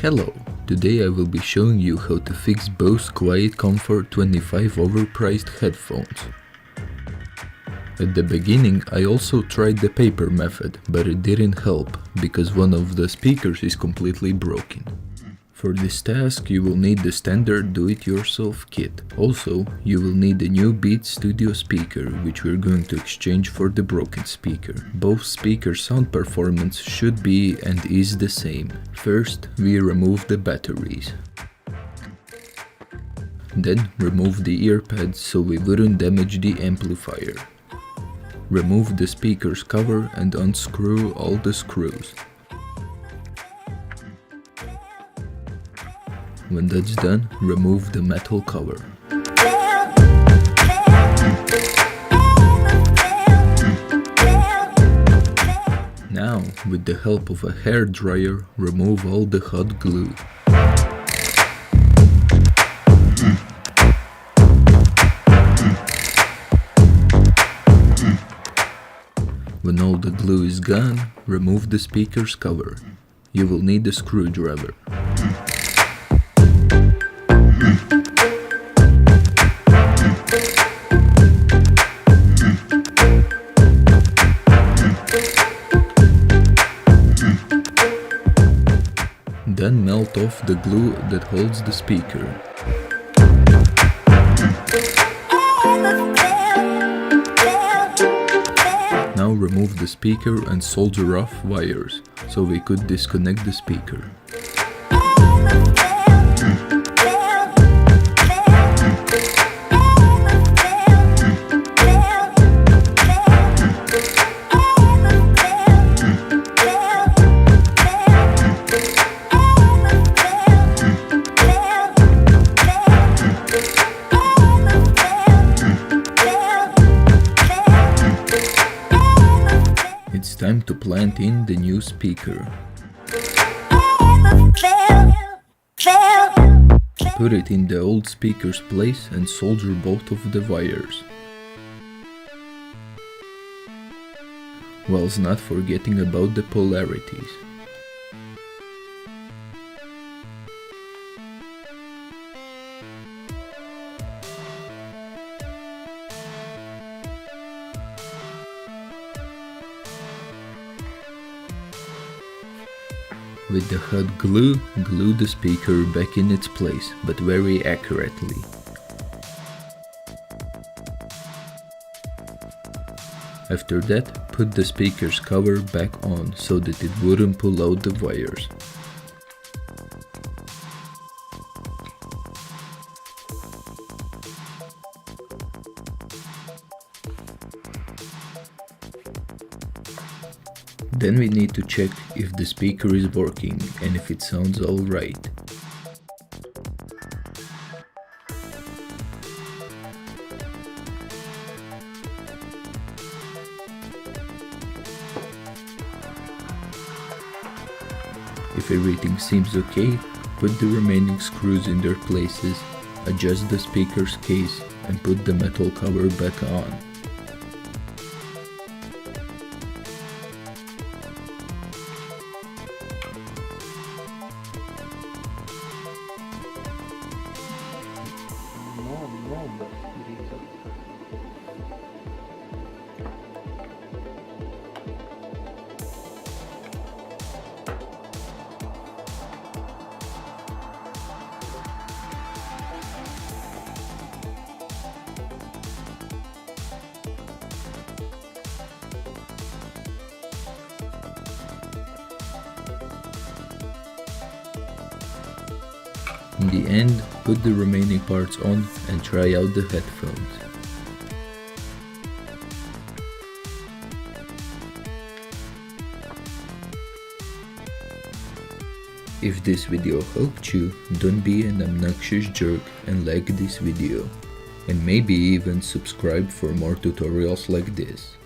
Hello! Today I will be showing you how to fix Bose Quietcomfort 25 overpriced headphones. At the beginning I also tried the paper method, but it didn't help, because one of the speakers is completely broken. For this task you will need the standard do-it-yourself kit. Also, you will need a new Beats Studio speaker, which we're going to exchange for the broken speaker. Both speakers' sound performance should be and is the same. First, we remove the batteries. Then remove the earpads so we wouldn't damage the amplifier. Remove the speaker's cover and unscrew all the screws. When that's done, remove the metal cover. Now, with the help of a hair dryer, remove all the hot glue. When all the glue is gone, remove the speaker's cover. You will need a screwdriver. Then melt off the glue that holds the speaker. Now remove the speaker and solder off wires, so we could disconnect the speaker. It's time to plant in the new speaker. Put it in the old speaker's place and solder both of the wires, whilst not forgetting about the polarities. With the hot glue, glue the speaker back in its place, but very accurately. After that, put the speaker's cover back on so that it wouldn't pull out the wires. Then we need to check if the speaker is working and if it sounds alright. If everything seems okay, put the remaining screws in their places, adjust the speaker's case and put the metal cover back on. In the end, put the remaining parts on and try out the headphones. If this video helped you, don't be an obnoxious jerk and like this video. And maybe even subscribe for more tutorials like this.